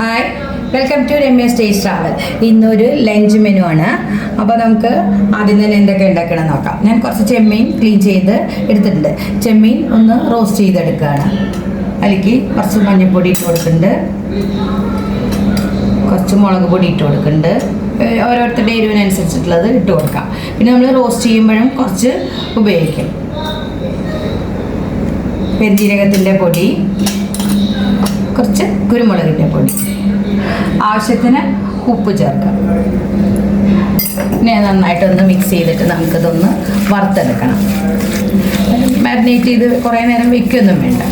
Hi, welcome to Ramya's taste travel. ഇന്നൊരു lunch menu ആണ്. അപ്പോൾ നമുക്ക് ആദ്യം തന്നെ എന്തൊക്കെ ഉണ്ടാക്കണം നോക്കാം. ഞാൻ കുറച്ച് ചെമ്മീൻ ക്ലീൻ ചെയ്ത് എടുത്തിട്ടുണ്ട്. ചെമ്മീൻ ഒന്ന് റോസ്റ്റ് ചെയ്തെടുക്കുകയാണ്. അതിലേക്ക് കുറച്ച് മഞ്ഞൾപ്പൊടി ഇട്ട് കൊടുക്കുന്നുണ്ട്, കുറച്ച് മുളക് പൊടി ഇട്ട് കൊടുക്കുന്നുണ്ട്. ഓരോരുത്തരുടെ എരിവിനനുസരിച്ചിട്ടുള്ളത് ഇട്ട് കൊടുക്കാം. പിന്നെ നമ്മൾ റോസ്റ്റ് ചെയ്യുമ്പോഴും കുറച്ച് ഉപയോഗിക്കും. പെരുംജീരകത്തിൻ്റെ പൊടി, കുറച്ച് കുരുമുളകിൻ്റെ പൊടി, ആവശ്യത്തിന് ഉപ്പ് ചേർക്കാം. പിന്നെ നന്നായിട്ടൊന്ന് മിക്സ് ചെയ്തിട്ട് നമുക്കിതൊന്ന് വറുത്തെടുക്കണം. മാരിനേറ്റ് ചെയ്ത് കുറേ നേരം വയ്ക്കൊന്നും വേണ്ട.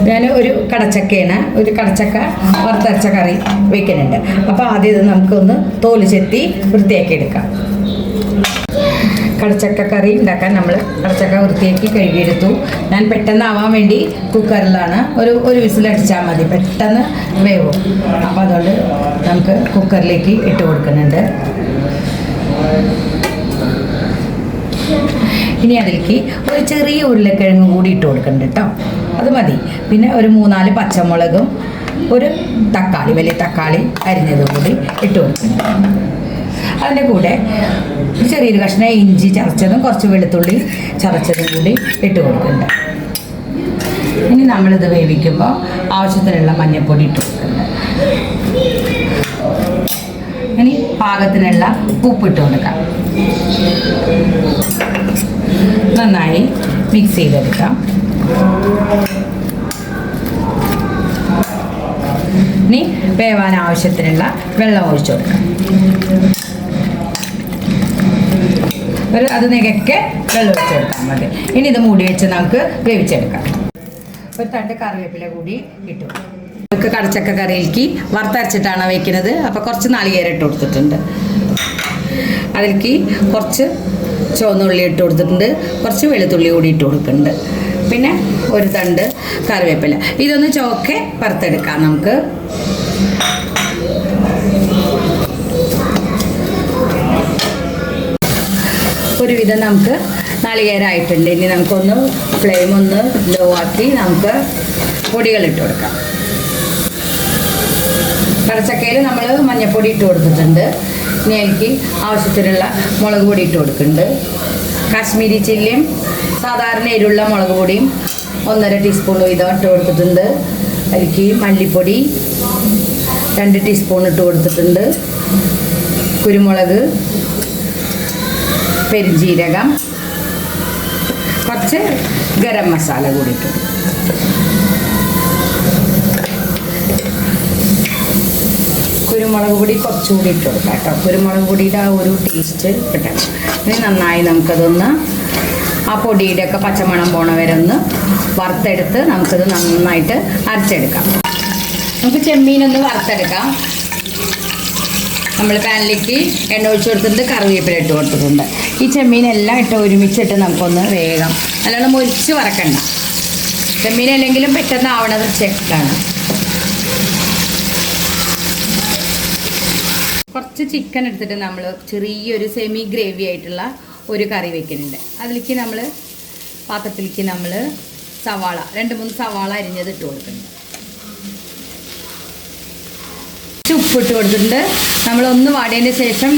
ഞാൻ ഒരു കടച്ചക്ക വറുത്തരച്ച കറി വയ്ക്കുന്നുണ്ട്. അപ്പോൾ ആദ്യം ഇത് നമുക്കൊന്ന് തോല് ചെത്തി വൃത്തിയാക്കി എടുക്കാം. കടച്ചക്ക കറി ഉണ്ടാക്കാൻ നമ്മൾ കടച്ചക്ക വൃത്തിയാക്കി കഴുകിയെടുത്തു. ഞാൻ പെട്ടെന്നാവാൻ വേണ്ടി കുക്കറിലാണ് ഒരു വിസിലടിച്ചാൽ മതി, പെട്ടെന്ന് വേവും. അപ്പോൾ അതുകൊണ്ട് നമുക്ക് കുക്കറിലേക്ക് ഇട്ട് കൊടുക്കുന്നുണ്ട്. ഇനി അതിലേക്ക് ഒരു ചെറിയ ഉരുളക്കിഴങ്ങും കൂടി ഇട്ട് കൊടുക്കുന്നുണ്ട് കേട്ടോ, അത് മതി. പിന്നെ ഒരു 3-4 പച്ചമുളകും ഒരു തക്കാളി, വലിയ തക്കാളി അരിഞ്ഞതും കൂടി ഇട്ട് കൊടുക്കുന്നുണ്ട്. അതിൻ്റെ കൂടെ ചെറിയൊരു കഷ്ണം ഇഞ്ചി ചതച്ചതും കുറച്ച് വെളുത്തുള്ളി ചതച്ചതും കൂടി ഇട്ട് കൊടുക്കുന്നുണ്ട്. ഇനി നമ്മളിത് വേവിക്കുമ്പോൾ ആവശ്യത്തിനുള്ള മഞ്ഞൾപ്പൊടി ഇട്ട് കൊടുക്കുന്നുണ്ട്. ഇനി പാകത്തിനുള്ള ഉപ്പിട്ട് കൊടുക്കാം. നന്നായി മിക്സ് ചെയ്തെടുക്കാം. ഇനി വേവാൻ ആവശ്യത്തിനുള്ള വെള്ളം ഒഴിച്ചു കൊടുക്കാം. അത് നികക്കെ വെള്ളം ഒഴിച്ചു കൊടുക്കാൻ മതി. ഇനി ഇത് മൂടി വെച്ച് നമുക്ക് വേവിച്ചെടുക്കാം. ഒരു തണ്ട് കറിവേപ്പില കൂടി ഇട്ടു. നമുക്ക് കടച്ചക്ക കറിയിലേക്ക് വറുത്തരച്ചിട്ടാണ് വയ്ക്കുന്നത്. അപ്പോൾ കുറച്ച് നാളികേരം ഇട്ട് കൊടുത്തിട്ടുണ്ട്. അതിലേക്ക് കുറച്ച് ചുവന്നുള്ളി ഇട്ട് കൊടുത്തിട്ടുണ്ട്, കുറച്ച് വെളുത്തുള്ളി കൂടി ഇട്ട് കൊടുക്കുന്നുണ്ട്. പിന്നെ ഒരു തണ്ട് കറിവേപ്പില. ഇതൊന്ന് ചോക്കെ വറുത്തെടുക്കാം നമുക്ക്. ഒരുവിധം നമുക്ക് നാളികേരമായിട്ടുണ്ട്. ഇനി നമുക്കൊന്ന് ഫ്ലെയിം ഒന്ന് ലോ ആക്കി നമുക്ക് പൊടികൾ ഇട്ട് കൊടുക്കാം. കടച്ചക്കയിൽ നമ്മൾ മഞ്ഞൾപ്പൊടി ഇട്ട് കൊടുത്തിട്ടുണ്ട്. ഇനി എനിക്ക് ആവശ്യത്തിനുള്ള മുളക് പൊടി ഇട്ട് കൊടുക്കുന്നുണ്ട്. കാശ്മീരി ചില്ലിയും സാധാരണ എരിവുള്ള മുളക് പൊടിയും 1.5 ടീസ്പൂൺ വീതം ഇട്ട് കൊടുത്തിട്ടുണ്ട്. അതിലേക്ക് മല്ലിപ്പൊടി 2 ടീസ്പൂൺ ഇട്ട് കൊടുത്തിട്ടുണ്ട്. കുരുമുളക്, പെരുംജീരകം, കുറച്ച് ഗരം മസാല കൂടി ഇട്ടു. കുരുമുളക് പൊടി കുറച്ചുകൂടി ഇട്ട് കൊടുക്കാം കേട്ടോ. കുരുമുളക് പൊടിയുടെ ആ ഒരു ടേസ്റ്റ് കിട്ടണം. ഇനി നന്നായി നമുക്കതൊന്ന് ആ പൊടിയുടെ ഒക്കെ പച്ചമണം പോണ വരെ ഒന്ന് വറുത്തെടുത്ത് നമുക്കത് നന്നായിട്ട് അരച്ചെടുക്കാം. നമുക്ക് ചെമ്മീനൊന്ന് വറുത്തെടുക്കാം. നമ്മൾ പാനിലേക്ക് എണ്ണ ഒഴിച്ച് കൊടുത്തിട്ടുണ്ട്, കറിവേപ്പില ഇട്ട് കൊടുത്തിട്ടുണ്ട്. ഈ ചെമ്മീനെല്ലാം ഇട്ട് ഒരുമിച്ചിട്ട് നമുക്കൊന്ന് വേഗം നല്ലോണം മുരിച്ച് വറക്കണ്ട. ചെമ്മീനല്ലെങ്കിലും പെട്ടെന്ന് ആവണത് ചെക്കാണ്. കുറച്ച് ചിക്കൻ എടുത്തിട്ട് നമ്മൾ ചെറിയൊരു സെമി ഗ്രേവി ആയിട്ടുള്ള ഒരു കറി വയ്ക്കുന്നുണ്ട്. അതിലേക്ക് നമ്മൾ പാത്രത്തിലേക്ക് നമ്മൾ സവാള 2-3 സവാള അരിഞ്ഞത് ഇട്ട് കൊടുക്കുന്നുണ്ട്. ഉപ്പിട്ട് കൊടുത്തിട്ടുണ്ട്. നമ്മളൊന്ന് വാടിയതിന് ശേഷം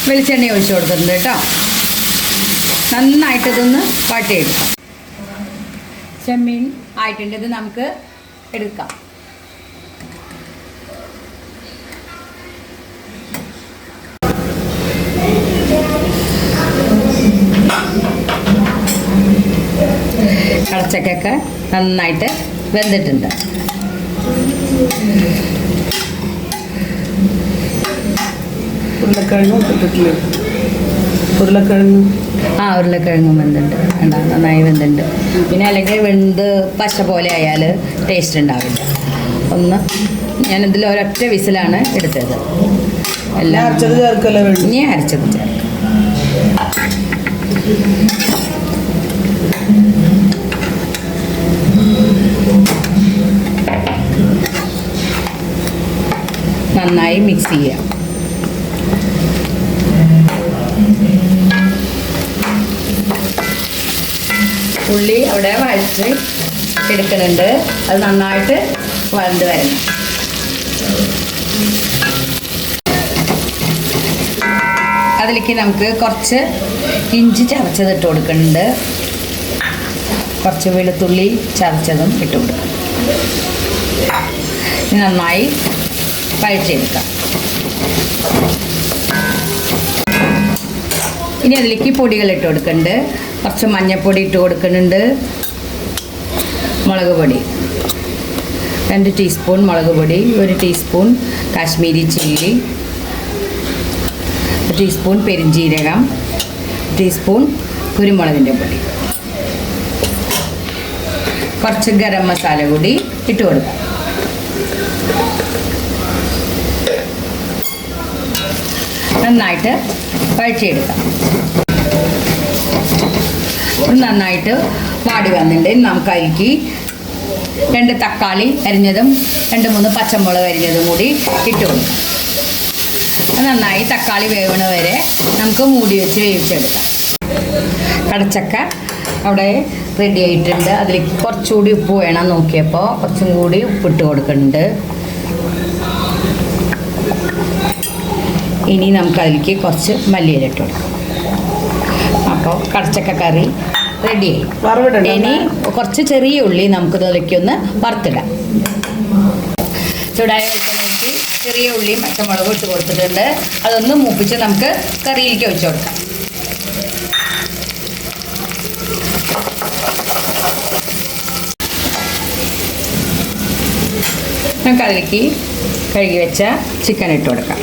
വെളിച്ചെണ്ണ ഒഴിച്ച് കൊടുത്തിട്ടുണ്ട് കേട്ടോ. നന്നായിട്ടിതൊന്ന് വാട്ടിയെടുക്കാം. ചെമ്മീൻ ആയിട്ടുണ്ട്. ഇത് നമുക്ക് എടുക്കാം. കടച്ചക്കൊക്കെ നന്നായിട്ട് വെന്തിട്ടുണ്ട്. ഉരുളക്കിഴങ്ങും വെന്തുണ്ട്. നന്നായി വെന്തുണ്ട്. പിന്നെ അല്ലെങ്കിൽ വെന്ത് പശ പോലെ ആയാൽ ടേസ്റ്റ് ഉണ്ടാവില്ല. ഞാനിതിൽ ഒരൊറ്റ വിസിലാണ് എടുത്തത്. എല്ലാം ഇനി അരച്ചത് ചേർക്കാം. നന്നായി മിക്സ് ചെയ്യാം. ഉള്ളി അവിടെ വഴറ്റി എടുക്കുന്നുണ്ട്. അത് നന്നായിട്ട് വഴണ്ട് വരണം. അതിലേക്ക് നമുക്ക് കുറച്ച് ഇഞ്ചി ചതച്ചത് ഇട്ട് കൊടുക്കുന്നുണ്ട്, കുറച്ച് വെളുത്തുള്ളി ചതച്ചതും ഇട്ട് കൊടുക്കും. നന്നായി വഴറ്റിയെടുക്കാം. ഇനി അതിലേക്ക് പൊടികൾ ഇട്ട് കൊടുക്കുന്നുണ്ട്. കുറച്ച് മഞ്ഞൾപ്പൊടി ഇട്ട് കൊടുക്കുന്നുണ്ട്, മുളക് പൊടി 2 ടീസ്പൂൺ മുളക് പൊടി, 1 ടീസ്പൂൺ കാശ്മീരി ചില്ലി, 1 ടീസ്പൂൺ പെരിഞ്ജീരകം, 1 ടീസ്പൂൺ കുരുമുളകിൻ്റെ പൊടി, കുറച്ച് ഗരം മസാല കൂടി ഇട്ട് കൊടുക്കാം. നന്നായിട്ട് വഴറ്റിയെടുക്കാം. നന്നായിട്ട് വാടി വന്നിട്ടുണ്ട്. നമുക്ക് അതിലേക്ക് 2 തക്കാളി അരിഞ്ഞതും 2-3 പച്ചമുളക് അരിഞ്ഞതും കൂടി ഇട്ട് കൊടുക്കാം. നന്നായി തക്കാളി വേവണ വരെ നമുക്ക് മൂടി വെച്ച് വേവിച്ചെടുക്കാം. കടച്ചക്ക അവിടെ റെഡി ആയിട്ടുണ്ട്. അതിലേക്ക് കുറച്ചുകൂടി ഉപ്പ് വേണം നോക്കിയപ്പോൾ കുറച്ചും കൂടി ഉപ്പിട്ട് കൊടുക്കുന്നുണ്ട്. ഇനി നമുക്ക് അതിലേക്ക് കുറച്ച് മല്ലിയില ഇട്ട് കൊടുക്കാം. അപ്പോൾ കടച്ചക്ക കറി റെഡിയായി. ഇനി കുറച്ച് ചെറിയ ഉള്ളി നമുക്ക് ഇതിലേക്ക് ഒന്ന് വറുത്തിടാം. ചൂടായ വെളിച്ചെണ്ണയ്ക്ക് ചെറിയ ഉള്ളിയും പച്ചമുളകും ഇട്ട് കൊടുത്തിട്ടുണ്ട്. അതൊന്ന് മൂപ്പിച്ച് നമുക്ക് കറിയിലേക്ക് ഒഴിച്ചു കൊടുക്കാം. നമുക്ക് അതിലേക്ക് കഴുകി വെച്ച ചിക്കൻ ഇട്ട് കൊടുക്കാം.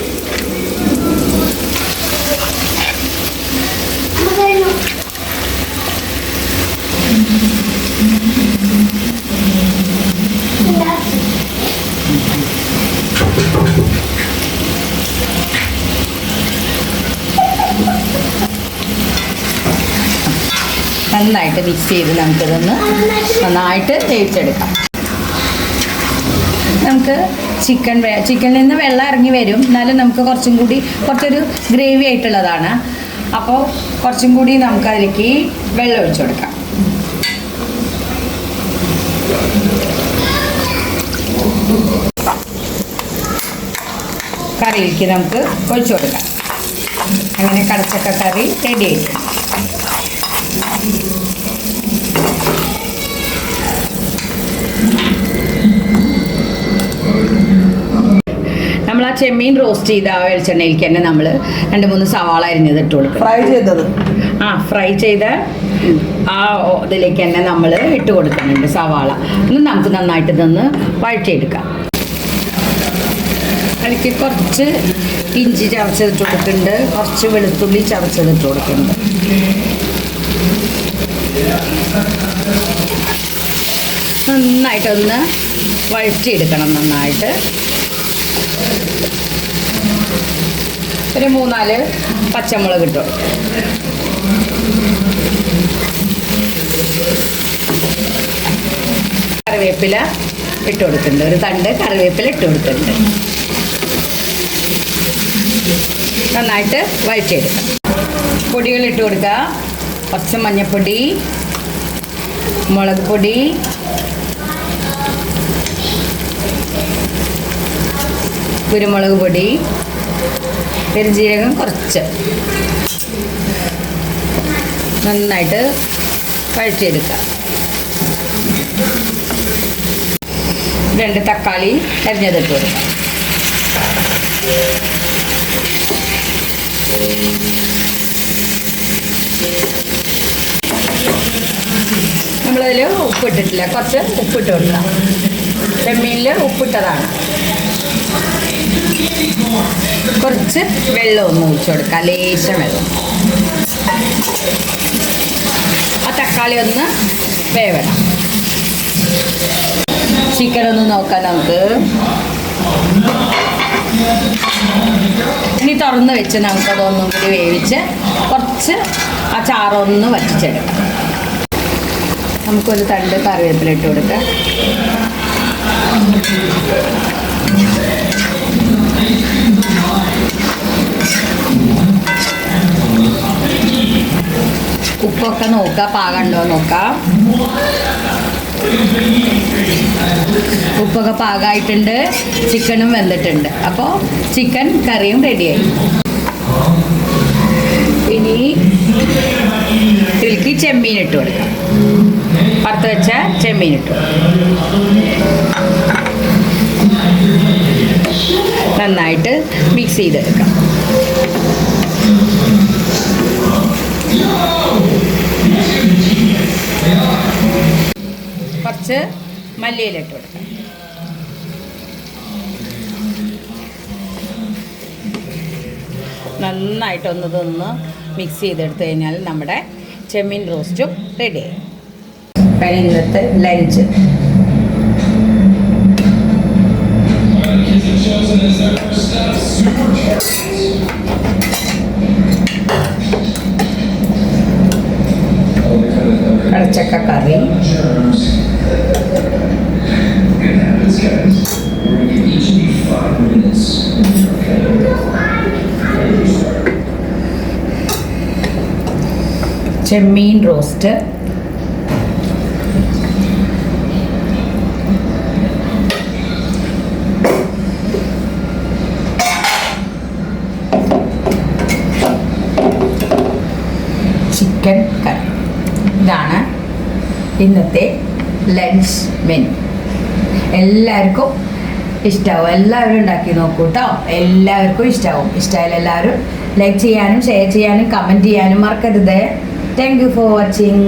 നന്നായിട്ട് മിക്സ് ചെയ്ത് നമുക്കിതൊന്ന് നന്നായിട്ട് വേവിച്ചെടുക്കാം. നമുക്ക് ചിക്കനിൽ നിന്ന് വെള്ളം ഇറങ്ങി വരും, എന്നാലും നമുക്ക് കുറച്ചൊരു ഗ്രേവി ആയിട്ടുള്ളതാണ്. അപ്പോൾ കുറച്ചും കൂടി നമുക്ക് അതിലേക്ക് വെള്ളം ഒഴിച്ചു കൊടുക്കാം. കറിയിലേക്ക് നമുക്ക് ഒഴിച്ചു കൊടുക്കാം. അങ്ങനെ കടച്ചക്ക കറി റെഡി ആയിട്ട്. നമ്മൾ ആ ചെമ്മീൻ റോസ്റ്റ് ചെയ്ത ആ വെളിച്ചെണ്ണയിലേക്ക് തന്നെ നമ്മൾ 2-3 സവാള അരിഞ്ഞത് ഇട്ട് കൊടുക്കും. ഫ്രൈ ചെയ്ത ആ ഇതിലേക്ക് തന്നെ നമ്മൾ ഇട്ട് കൊടുക്കുന്നുണ്ട് സവാള. നമുക്ക് നന്നായിട്ട് ഇതൊന്ന് വഴറ്റിയെടുക്കാം. അതിലേക്ക് കുറച്ച് ഇഞ്ചി ചതച്ചതിട്ട് കൊടുക്കുന്നുണ്ട്, കുറച്ച് വെളുത്തുള്ളി ചതച്ചതിട്ട് കൊടുക്കുന്നുണ്ട്. നന്നായിട്ടൊന്ന് വഴറ്റിയെടുക്കണം. നന്നായിട്ട് ഒരു 3-4 പച്ചമുളക് ഇട്ടു. കറിവേപ്പില ഇട്ട് കൊടുക്കുന്നുണ്ട്, ഒരു തണ്ട് കറിവേപ്പില ഇട്ട് കൊടുക്കുന്നുണ്ട്. നന്നായിട്ട് വഴറ്റിയെടുക്കാം. പൊടികൾ ഇട്ട് കൊടുക്കുക. കുറച്ച് മഞ്ഞൾപ്പൊടി, മുളക് പൊടി, കുരുമുളക് പൊടി, പെരുംജീരകം കുറച്ച്. നന്നായിട്ട് വഴറ്റിയെടുക്കുക. 2 തക്കാളി അരിഞ്ഞതിട്ട് കൊടുക്കുക. നമ്മളതിൽ ഉപ്പിട്ടിട്ടില്ല, കുറച്ച് ഉപ്പിട്ട് കൊടുക്കാം. ചെമ്മീനിൽ ഉപ്പിട്ടതാണ്. കുറച്ച് വെള്ളം ഒന്ന് ഒഴിച്ചു കൊടുക്കാം, ലേശം വെള്ളം. ആ തക്കാളി ഒന്ന് വേവണം. ചിക്കൻ ഒന്ന് നോക്കാം നമുക്ക്. ഇനി തുറന്ന് വെച്ച് നമുക്കതൊന്നും കൂടി വേവിച്ച് കുറച്ച് ആ ചാറൊന്ന് വറ്റിച്ചെടുക്കാം. നമുക്കൊരു തണ്ട് കറിവേപ്പില ഇട്ട് കൊടുക്കാം. ഉപ്പൊക്കെ നോക്കാം, പാകമുണ്ടോ നോക്കാം. ഉപ്പൊക്കെ പാകമായിട്ടുണ്ട്, ചിക്കനും വെന്തിട്ടുണ്ട്. അപ്പോൾ ചിക്കൻ കറിയും റെഡിയായി. ഇനി ഇതിലേക്ക് ചെമ്മീൻ ഇട്ട് കൊടുക്കാം. വറുത്ത് വെച്ച ചെമ്മീൻ ഇട്ടു. നന്നായിട്ട് മിക്സ് ചെയ്തെടുക്കാം. കുറച്ച് മല്ലിയില ഇട്ട് കൊടുക്കാം. നന്നായിട്ടൊന്ന് ഇതൊന്ന് മിക്സ് ചെയ്തെടുത്ത് കഴിഞ്ഞാൽ നമ്മുടെ ചെമ്മീൻ റോസ്റ്റും റെഡിയായി. അപ്പം ഇന്നത്തെ ലഞ്ച് കടച്ചക്ക കറി, ചെമ്മീൻ റോസ്റ്റ്, ചിക്കൻ കറി. ഇതാണ് ഇന്നത്തെ ലഞ്ച് മെനു. എല്ലാവർക്കും ഇഷ്ടമാവും. എല്ലാവരും ഉണ്ടാക്കി നോക്കൂ കേട്ടോ. എല്ലാവർക്കും ഇഷ്ടമാവും. ഇഷ്ടമായാലും എല്ലാവരും ലൈക്ക് ചെയ്യാനും ഷെയർ ചെയ്യാനും കമൻറ്റ് ചെയ്യാനും മറക്കരുത്. Thank you for watching.